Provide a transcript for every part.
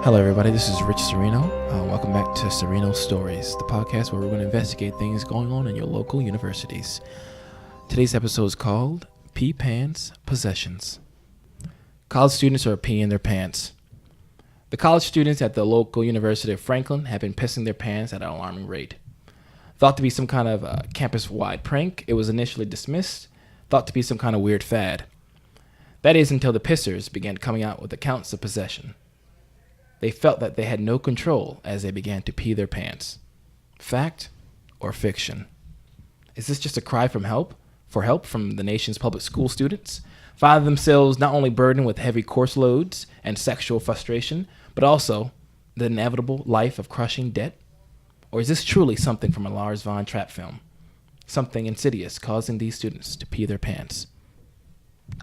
Hello, everybody. This is Rich Sorino. Welcome back to Sorino Stories, the podcast where we're going to investigate things going on in your local universities. Today's episode is called Pee Pants Possessions. College students are peeing their pants. The college students at the local University of Franklin have been pissing their pants at an alarming rate. Thought to be some kind of campus-wide prank, it was initially dismissed, thought to be some kind of weird fad. That is until the pissers began coming out with accounts of possession. They felt that they had no control as they began to pee their pants. Fact or fiction? Is this just a cry for help from the nation's public school students, finding themselves not only burdened with heavy course loads and sexual frustration, but also the inevitable life of crushing debt? Or is this truly something from a Lars von Trapp film? Something insidious causing these students to pee their pants?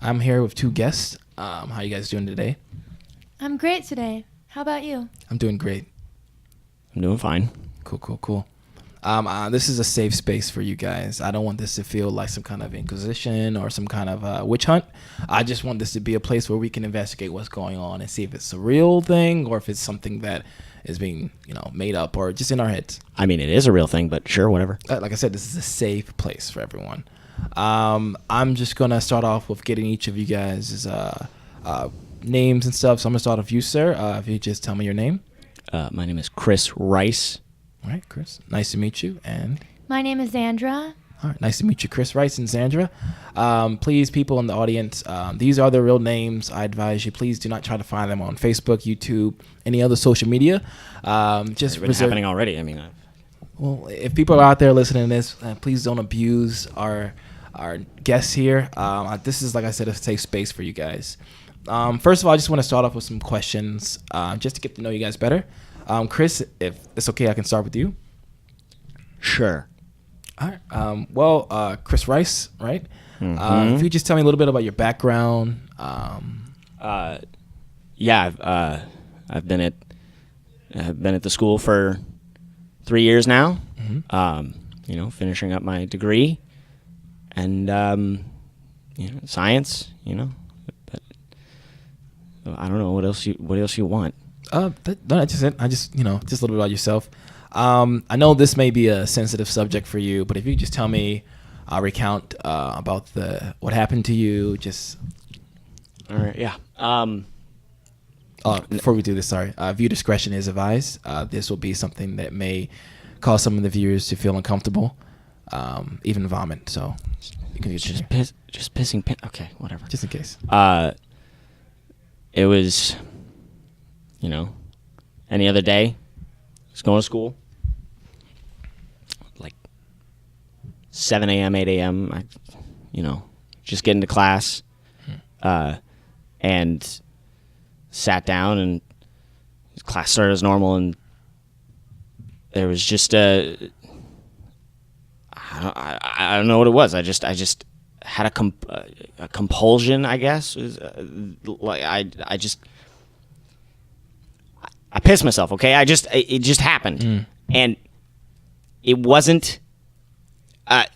I'm here with two guests. How you guys doing today? I'm great today. How about you? I'm doing great. I'm doing fine. Cool. This is a safe space for you guys. I don't want this to feel like some kind of inquisition or some kind of witch hunt. I just want this to be a place where we can investigate what's going on and see if it's a real thing or if it's something that is being, made up or just in our heads. I mean, it is a real thing, but sure, whatever. Like I said, this is a safe place for everyone. I'm just going to start off with getting each of you guys' names and stuff. So I'm going to start off you, sir. If you just tell me your name. My name is Chris Rice. All right, Chris. Nice to meet you. And My name is Xandra. all right, nice to meet you, Chris Rice and Xandra. Please, people in the audience, these are their real names. I advise you, please do not try to find them on Facebook, YouTube, any other social media. Just It's been happening already. I mean, well, if people are out there listening to this, please don't abuse our guests here. This is, like I said, a safe space for you guys. First of all, I just want to start off with some questions just to get to know you guys better. Chris, if it's okay, I can start with you. sure. All right. Chris Rice, right? If you could just tell me a little bit about your background. Yeah, I've been at the school for 3 years now. Finishing up my degree, and science. But I don't know what else you want. No, that's just it. Just a little bit about yourself. I know this may be a sensitive subject for you, but if you could just tell me, recount about what happened to you. Just All right. Yeah. before we do this, sorry. Viewer discretion is advised. This will be something that may cause some of the viewers to feel uncomfortable, even vomit. So you can just pissing. Okay, whatever. just in case. It was, any other day. I was going to school, like 7 a.m., 8 a.m. Just get into class, and sat down, and class started as normal, and there was just I don't know what it was. I just had a compulsion, I guess. I pissed myself. Okay, it just happened, and it wasn't. I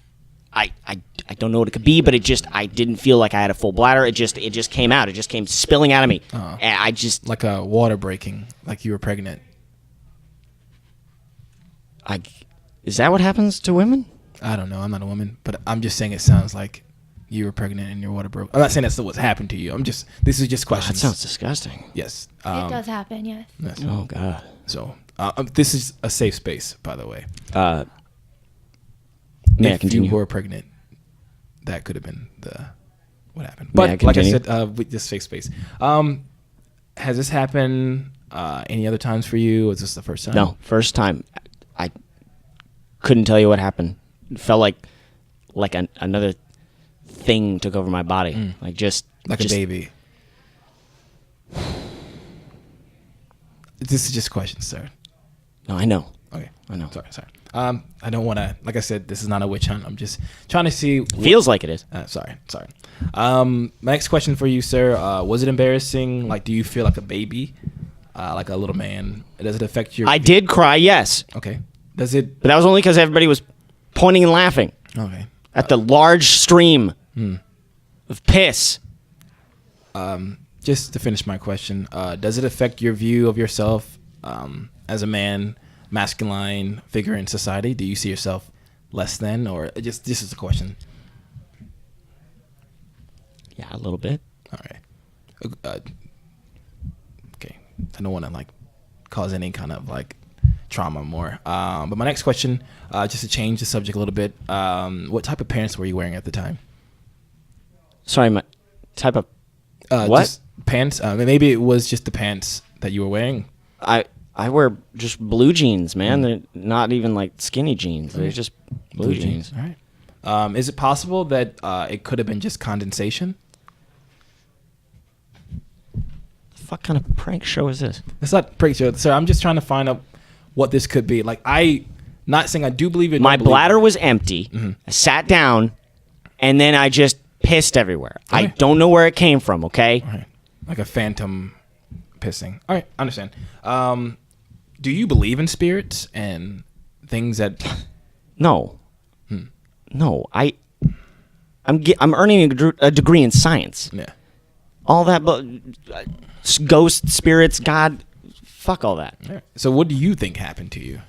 don't know what it could be, but I didn't feel like I had a full bladder. It just came out. It just came spilling out of me. And I just like a water breaking, like you were pregnant. Is that what happens to women? I don't know. I'm not a woman, but I'm just saying it sounds like you were pregnant and your water broke. I'm not saying that's what's happened to you. This is just questions. That sounds disgusting. Yes. It does happen, yes. Yes. Oh God. So this is a safe space, by the way. May I If continue? you were pregnant, that could have been what happened. May I But like I continue? said, with this safe space, has this happened any other times for you? Or is this the first time? No, first time. I couldn't tell you what happened. It felt like another thing took over my body, like a baby. This is just questions, sir. No, I know. Okay, I know. Sorry. I don't want to. Like I said, this is not a witch hunt. I'm just trying to see. Feels like it is. Sorry. My next question for you, sir. Was it embarrassing? Like, do you feel like a baby, like a little man? Does it affect your? I did cry, yes, Okay. Does it? but that was only because everybody was pointing and laughing just to finish my question, does it affect your view of yourself as a man, masculine figure in society? Do you see yourself less than, or just this is a question? Yeah, a little bit. All right. Okay. I don't want to like cause any kind of like trauma more. But my next question, just to change the subject a little bit, what type of pants were you wearing at the time? Sorry, my type of what? Just pants. Maybe it was just the pants that you were wearing. I wear just blue jeans, man. They're not even like skinny jeans. They're just blue jeans. All right. Is it possible that it could have been just condensation? What kind of prank show is this? It's not prank show, sir. I'm just trying to find out what this could be. Like, not saying I do believe it. My bladder was empty. Mm-hmm. I sat down, and then I just pissed everywhere. Okay. I don't know where it came from. Okay. All right. Like a phantom pissing. All right, I understand. Do you believe in spirits and things that? No. No. I'm earning a degree in science. Yeah. All that, but ghosts, spirits, God, fuck all that. All right. So, what do you think happened to you?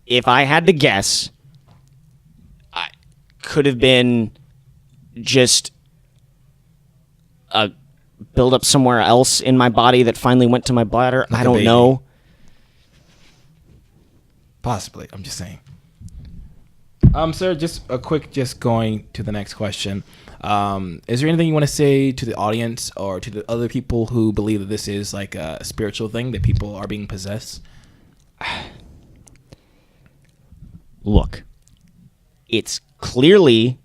If I had to guess, I could have been just a buildup somewhere else in my body that finally went to my bladder. Like I a don't baby. know. Possibly. I'm just saying. Sir, just going to the next question. Is there anything you want to say to the audience or to the other people who believe that this is like a spiritual thing, that people are being possessed? Look, it's clearly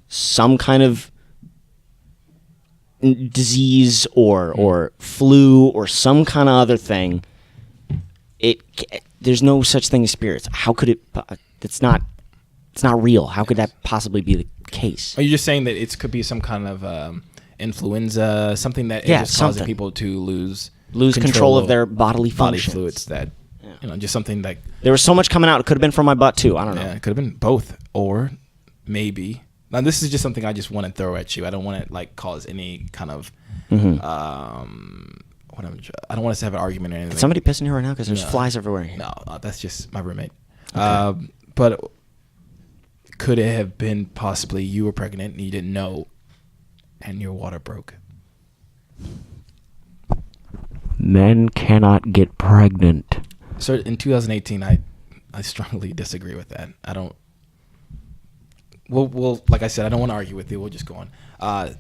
some kind of disease or flu or some kind of other thing. There's no such thing as spirits. How could it? It's not real. How could that possibly be the case? Are you just saying that it could be some kind of influenza, something that is just causing people to lose control of their bodily functions, fluids? That just something like there was so much coming out. It could have been from my butt too. I don't know. Yeah, it could have been both, or maybe. Now, this is just something I just want to throw at you. I don't want to like cause any kind of I don't want us to have an argument or anything. Is somebody pissing here right now? Because there's flies everywhere here. No, that's just my roommate. Okay. But could it have been possibly you were pregnant and you didn't know, and your water broke? Men cannot get pregnant. Sir, in 2018, I strongly disagree with that. I don't. Well, like I said, I don't want to argue with you. We'll just go on.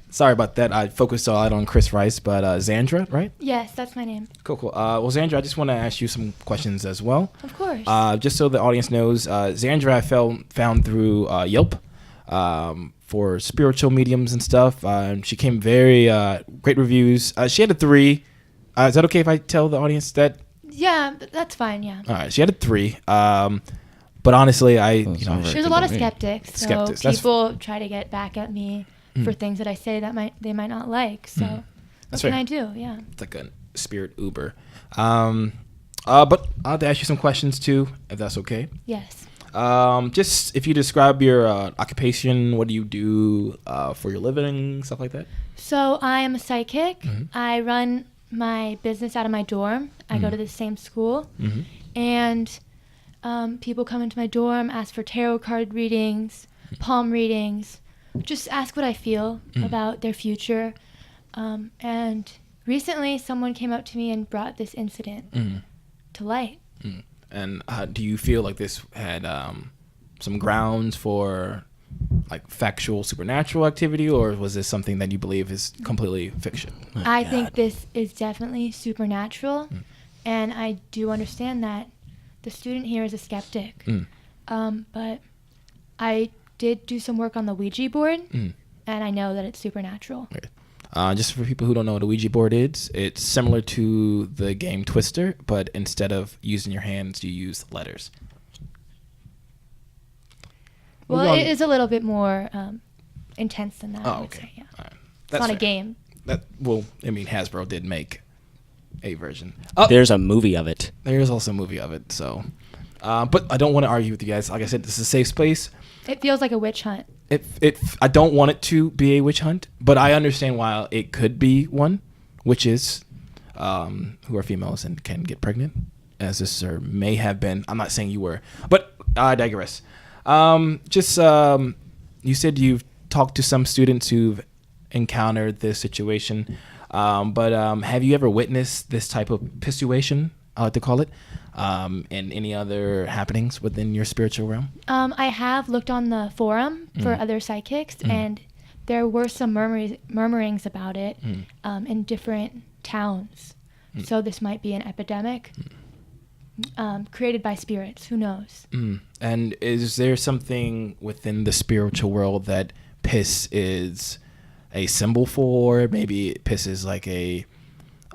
Sorry about that. I focused a lot on Chris Rice, but Xandra, right? Yes, that's my name. Cool. Well, Xandra, I just want to ask you some questions as well. Of course. Just so the audience knows, Xandra I found through Yelp for spiritual mediums and stuff. She came very great reviews. She had a 3. Is that okay if I tell the audience that? Yeah, that's fine. Yeah. All right. She had a 3. But honestly, There's a lot of skeptics. So people try to get back at me for things that I say that they might not like. So what can I do? Yeah. It's like a spirit Uber. But I'll have to ask you some questions too, if that's okay. Yes. Just if you describe your occupation, what do you do for your living, stuff like that? So I am a psychic. I run my business out of my dorm. I go to the same school. And people come into my dorm, ask for tarot card readings, palm readings, just ask what I feel about their future. And recently someone came up to me and brought this incident to light. And do you feel like this had some grounds for like factual supernatural activity, or was this something that you believe is completely fiction? I think this is definitely supernatural, and I do understand that the student here is a skeptic. But I did do some work on the Ouija board, and I know that it's supernatural. Okay. Just for people who don't know what a Ouija board is, it's similar to the game Twister, but instead of using your hands, you use letters. Well, it is a little bit more intense than that. Oh, okay. Say, yeah. All right. It's not a game. Hasbro did make a version. There's a movie of it. There is also a movie of it. So, But I don't want to argue with you guys. Like I said, this is a safe space. It feels like a witch hunt. I don't want it to be a witch hunt, but I understand why it could be one, witches who are females and can get pregnant, as this sir may have been. I'm not saying you were, but I digress. You said you've talked to some students who've encountered this situation, but have you ever witnessed this type of situation, I like to call it, and any other happenings within your spiritual realm? I have looked on the forum for other psychics, and there were some murmurings about it in different towns. So this might be an epidemic created by spirits. Who knows? And is there something within the spiritual world that piss is a symbol for? Maybe piss is like a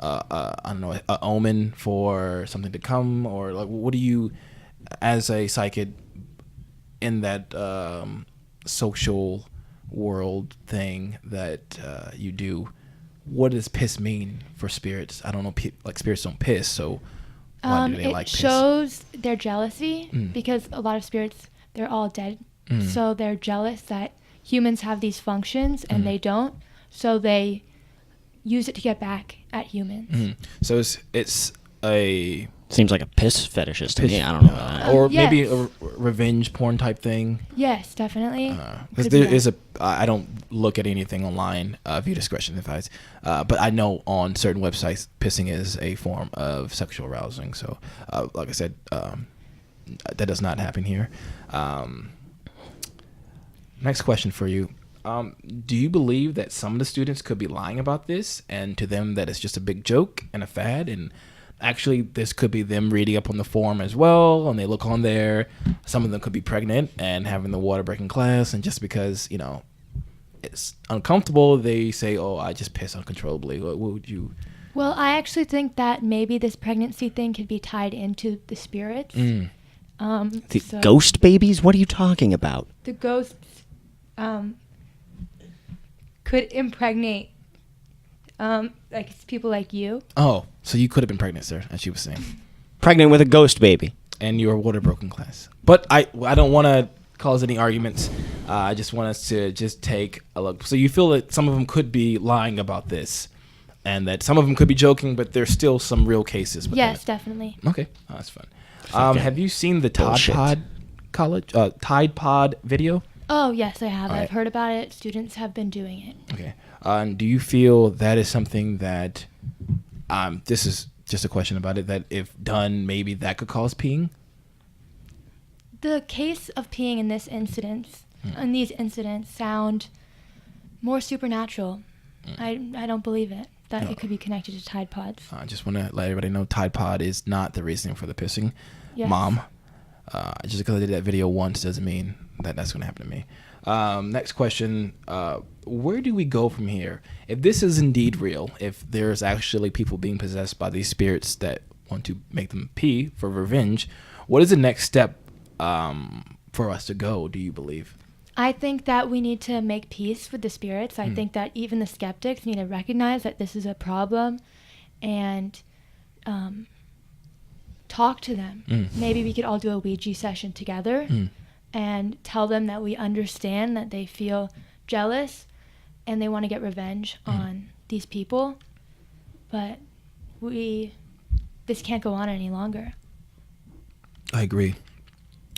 omen for something to come, or like, what do you, as a psychic in that social world thing that you do, what does piss mean for spirits? I don't know, like spirits don't piss, so why do they like piss? It shows their jealousy because a lot of spirits, they're all dead, so they're jealous that humans have these functions and they don't, so they use it to get back at humans. So it's a... Seems like a piss fetishist to me. I don't know. Or yes. maybe a revenge porn type thing. Yes, definitely. Because there is I don't look at anything online, view discretion advised. But I know on certain websites, pissing is a form of sexual arousing. So, like I said, that does not happen here. Next question for you. Do you believe that some of the students could be lying about this, and to them that it's just a big joke and a fad, and actually this could be them reading up on the forum as well, and they look on there, some of them could be pregnant and having the water break in class, and just because, it's uncomfortable, they say, oh, I just piss uncontrollably. What would you... Well, I actually think that maybe this pregnancy thing could be tied into the spirits. The ghost babies? What are you talking about? The ghosts could impregnate like people like you. Oh, so you could have been pregnant, sir, as she was saying. Pregnant with a ghost baby. And you were water broken class. But I don't want to cause any arguments. I just want us to just take a look. So you feel that some of them could be lying about this, and that some of them could be joking, but there's still some real cases. Yes, definitely. Okay, that's fun. Have you seen the Tide Pod video? Oh, yes, I have. All right. I've heard about it. Students have been doing it. Okay. Do you feel that is something that, this is just a question about it, that if done, maybe that could cause peeing? The case of peeing in these incidents sound more supernatural. I don't believe it, that it could be connected to Tide Pods. I just want to let everybody know Tide Pod is not the reasoning for the pissing. Yes. Mom. Just because I did that video once doesn't mean that that's going to happen to me. Next question. Where do we go from here? If this is indeed real, if there's actually people being possessed by these spirits that want to make them pee for revenge, what is the next step for us to go, do you believe? I think that we need to make peace with the spirits. I think that even the skeptics need to recognize that this is a problem and talk to them. Maybe we could all do a Ouija session together and tell them that we understand that they feel jealous and they want to get revenge on these people, but this can't go on any longer. I agree.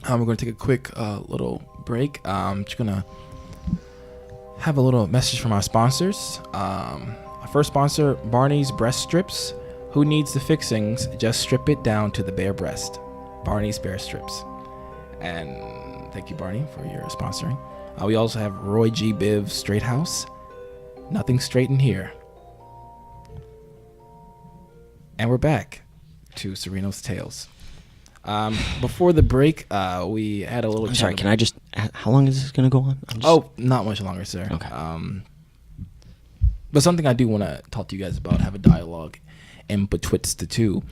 We're going to take a quick little break. I'm just going to have a little message from our sponsors. Our first sponsor, Barney's Breast Strips. Who needs the fixings? Just strip it down to the bare breast. Barney's Bare Strips. And thank you, Barney, for your sponsoring. We also have Roy G. Biv Straight House. Nothing straight in here. And we're back to Sorino's Tales. Before the break, we had a little... I'm sorry, can I just... How long is this going to go on? Not much longer, sir. Okay. But something I do want to talk to you guys about, have a dialogue in betwixt the two,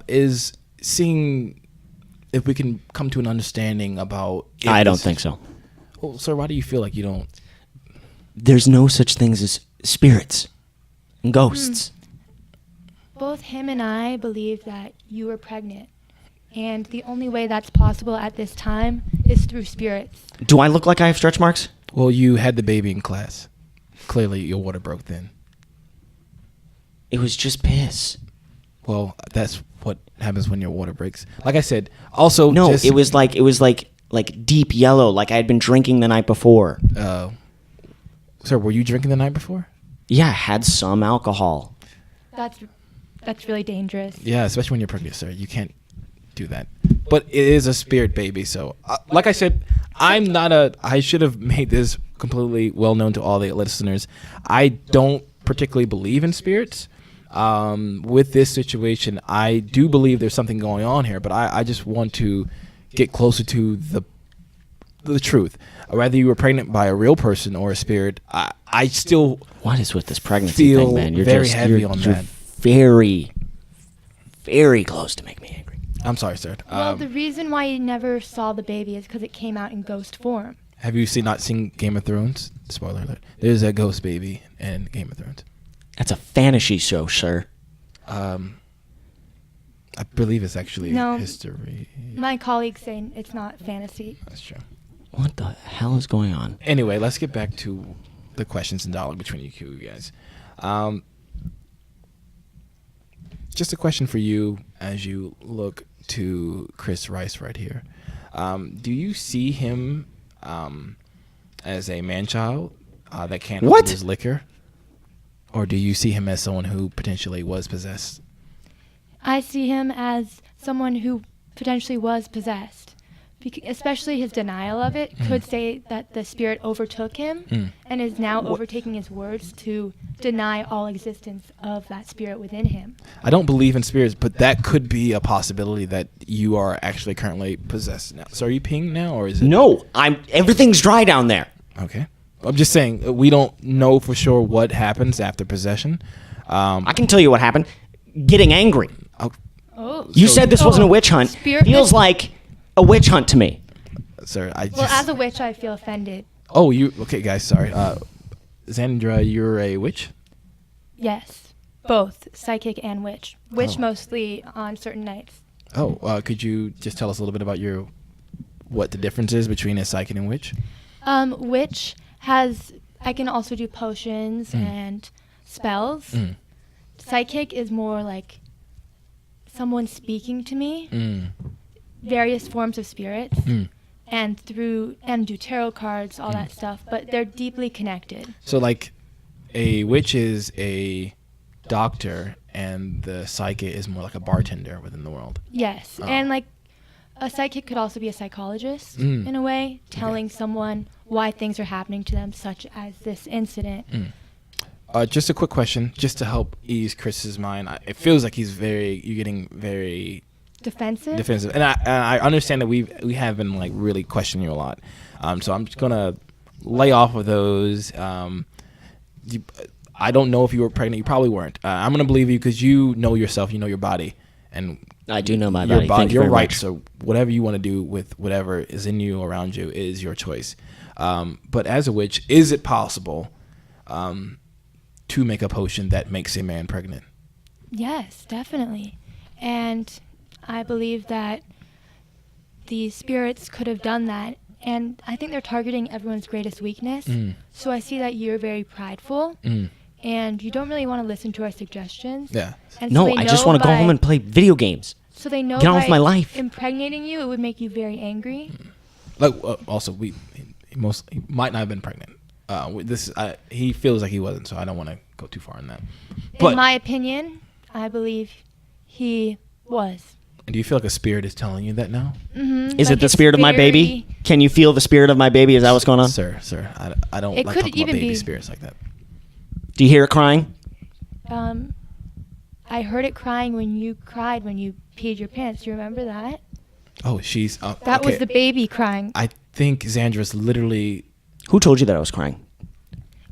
is seeing if we can come to an understanding about... I don't think so. Well, sir, why do you feel like you don't... There's no such things as spirits and ghosts. Both him and I believe that you were pregnant. And the only way that's possible at this time is through spirits. Do I look like I have stretch marks? Well, you had the baby in class. Clearly, your water broke then. It was just piss. Well, that's what happens when your water breaks. Like I said, also No, just, it was like deep yellow, like I had been drinking the night before. Sir, were you drinking the night before? Yeah, I had some alcohol. That's really dangerous. Yeah, especially when you're pregnant, sir. You can't do that. But it is a spirit baby, so like I said, I should have made this completely well known to all the listeners. I don't particularly believe in spirits. With this situation, I do believe there's something going on here, but I just want to get closer to the truth. Whether you were pregnant by a real person or a spirit, I still What is with this pregnancy thing, man? You're very heavy on you're that. Very, very close to make me angry. I'm sorry, sir. Well, the reason why you never saw the baby is because it came out in ghost form. Have you not seen Game of Thrones? Spoiler alert. There's a ghost baby in Game of Thrones. That's a fantasy show, sir. I believe it's actually No. history. My colleagues say it's not fantasy. That's true. What the hell is going on? Anyway, let's get back to the questions and dialogue between you two guys. Just a question for you as you look to Chris Rice right here. Do you see him as a man-child that can't hold his liquor? Or do you see him as someone who potentially was possessed? I see him as someone who potentially was possessed. Especially his denial of it could say that the spirit overtook him and is now overtaking his words to deny all existence of that spirit within him. I don't believe in spirits, but that could be a possibility that you are actually currently possessed now. So are you peeing now, or is it? No, everything's dry down there. Okay. I'm just saying, we don't know for sure what happens after possession. I can tell you what happened. Getting angry. Oh. You said this wasn't a witch hunt. Feels like a witch hunt to me. Sir, Well, as a witch, I feel offended. Oh, okay, guys, sorry. Xandra, you're a witch? Yes, both psychic and witch. Witch mostly on certain nights. Oh, could you just tell us a little bit about what the difference is between a psychic and witch? Witch I can also do potions and spells. Psychic is more like someone speaking to me, various forms of spirits, and do tarot cards, all that stuff, but they're deeply connected. So like a witch is a doctor and the psychic is more like a bartender within the world. Yes, and like a psychic could also be a psychologist in a way, telling someone why things are happening to them, such as this incident. Just a quick question, just to help ease Chris's mind. It feels like you're getting very Defensive? and I understand that we have been like really questioning you a lot. So I'm just gonna lay off of those. I don't know if you were pregnant. You probably weren't. I'm gonna believe you because you know yourself. You know your body, and I do know my body. Thank you you're very right. much. So whatever you want to do with whatever is in you, around you, is your choice. But as a witch, is it possible to make a potion that makes a man pregnant? Yes, definitely. And I believe that the spirits could have done that. And I think they're targeting everyone's greatest weakness. So I see that you're very prideful. And you don't really want to listen to our suggestions. Yeah. And No, I just want to go home and play video games. So they know Get on with by my life. impregnating you, it would make you very angry. Like also, he might not have been pregnant. He feels like he wasn't, so I don't want to go too far in that. But In my opinion, I believe he was. do you feel like a spirit is telling you that now? Is it the spirit of my baby? Can you feel the spirit of my baby? Is that what's going on? Sir, I don't It like could talking about even baby be- spirits like that. Do you hear it crying? I heard it crying when you cried when you peed your pants. Do you remember that? Oh, she's... That was the baby crying. I think Xandra's literally... Who told you that I was crying?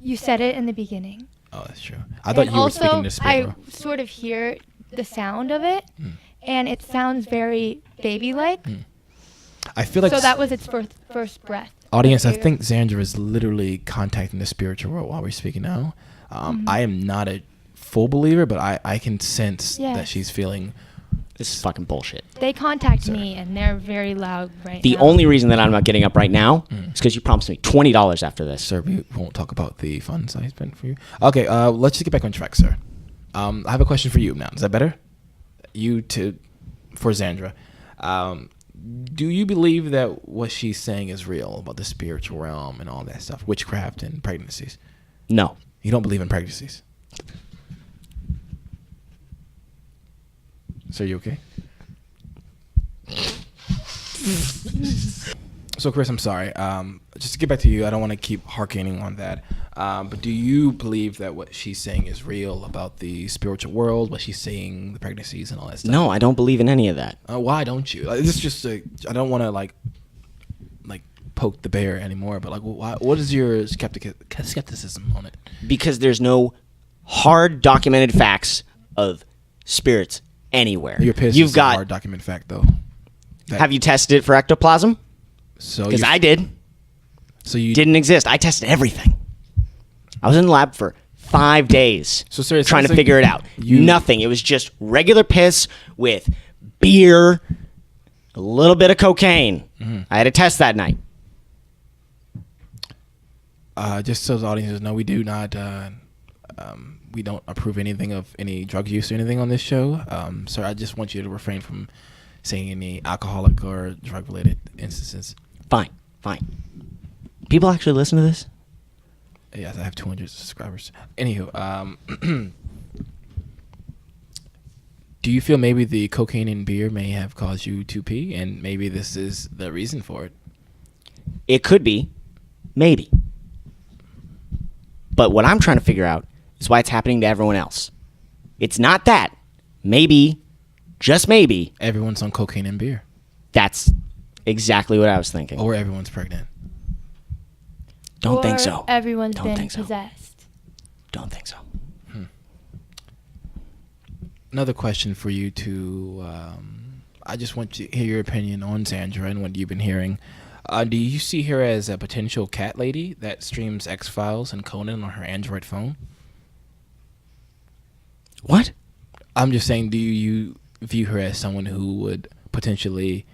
You said it in the beginning. Oh, that's true. I thought And you were speaking to spirit. I sort of hear the sound of it, and it sounds very baby-like. I feel like... So that was its first breath. Audience, I think Xandra is literally contacting the spiritual world while we're speaking now. I am not a full believer, but I can sense Yes. that she's feeling This is fucking bullshit. They contact me, and they're very loud right now. The only reason that I'm not getting up right now is because you promised me $20 after this. Sir, we won't talk about the funds I spent for you. Okay, let's just get back on track, sir. I have a question for you now. Is that better? For Xandra. Do you believe that what she's saying is real about the spiritual realm and all that stuff, witchcraft and pregnancies? No. You don't believe in pregnancies? So you okay? So Chris, I'm sorry. Just to get back to you, I don't want to keep harkening on that. But do you believe that what she's saying is real about the spiritual world? What she's saying, the pregnancies and all that stuff? No, I don't believe in any of that. Why don't you? This is just I don't want to like poke the bear anymore. But like, what is your skepticism on it? Because there's no hard documented facts of spirits anywhere. Your piss is a hard documented fact, though. Have you tested it for ectoplasm? So because I did. So you didn't exist. I tested everything. I was in the lab for 5 days trying to figure it out. Nothing. It was just regular piss with beer, a little bit of cocaine. Mm-hmm. I had a test that night. Just so the audiences know, we do not, we don't approve anything of any drug use or anything on this show. So I just want you to refrain from saying any alcoholic or drug-related instances. Fine. People actually listen to this? Yes, I have 200 subscribers. Anywho, do you feel maybe the cocaine in beer may have caused you to pee, and maybe this is the reason for it? It could be. Maybe. But what I'm trying to figure out is why it's happening to everyone else. It's not that. Maybe, just maybe, everyone's on cocaine and beer. That's exactly what I was thinking. Or everyone's pregnant. Don't think so. Everyone's been possessed. Don't think so. Another question for you to, I just want to hear your opinion on Xandra and what you've been hearing. Do you see her as a potential cat lady that streams X-Files and Conan on her Android phone? What? I'm just saying, do you view her as someone who would potentially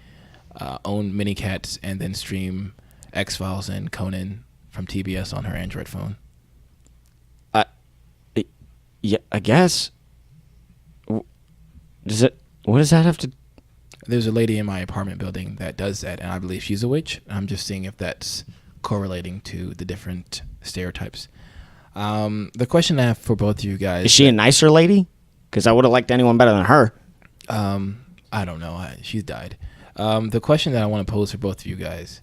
own mini cats and then stream X-Files and Conan from TBS on her Android phone? Yeah, I guess. What does that have to... There's a lady in my apartment building that does that, and I believe she's a witch. I'm just seeing if that's correlating to the different stereotypes. The question I have for both of you guys... Is she a nicer lady? Because I would have liked anyone better than her. I don't know. She's died. The question that I want to pose for both of you guys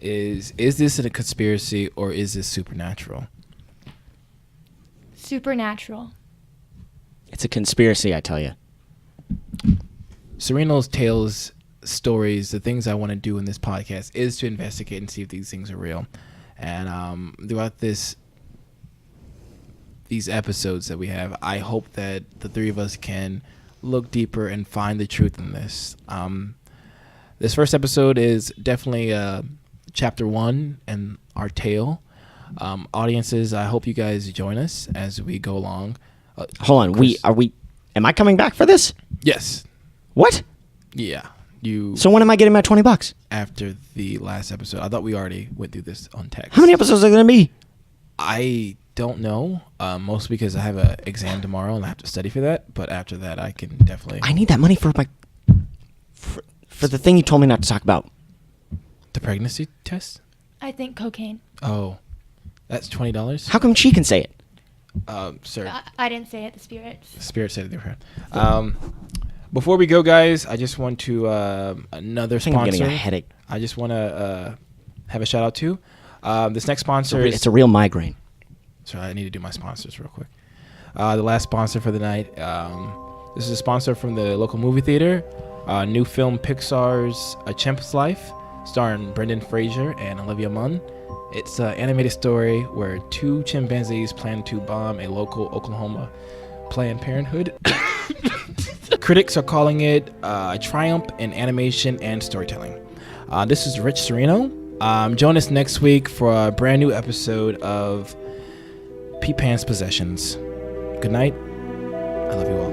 is this a conspiracy or is this supernatural? Supernatural. It's a conspiracy, I tell you. Sorino's tales, stories, the things I want to do in this podcast is to investigate and see if these things are real. And throughout these episodes that we have, I hope that the three of us can look deeper and find the truth in this. This first episode is definitely chapter 1 in our tale. Audiences, I hope you guys join us as we go along. Hold on, Chris, am I coming back for this? Yes. What? Yeah. So when am I getting my $20? After the last episode. I thought we already went through this on text. How many episodes are there going to be? I don't know. Mostly because I have an exam tomorrow and I have to study for that. But after that, I can definitely... I need that money for for the thing you told me not to talk about. The pregnancy test? I think cocaine. Oh. That's $20? How come she can say it? Sir. I didn't say it. The spirit. The spirit said it different. Before we go, guys, I just want to another sponsor. I'm getting a headache. I just want to have a shout out to this next sponsor. It's a real migraine. Sorry, I need to do my sponsors real quick. The last sponsor for the night. This is a sponsor from the local movie theater. New film Pixar's A Chimp's Life, starring Brendan Fraser and Olivia Munn. It's an animated story where two chimpanzees plan to bomb a local Oklahoma Planned Parenthood. Critics are calling it a triumph in animation and storytelling. This is Rich Sorino. Join us next week for a brand new episode of P-Pants Possessions. Good night. I love you all.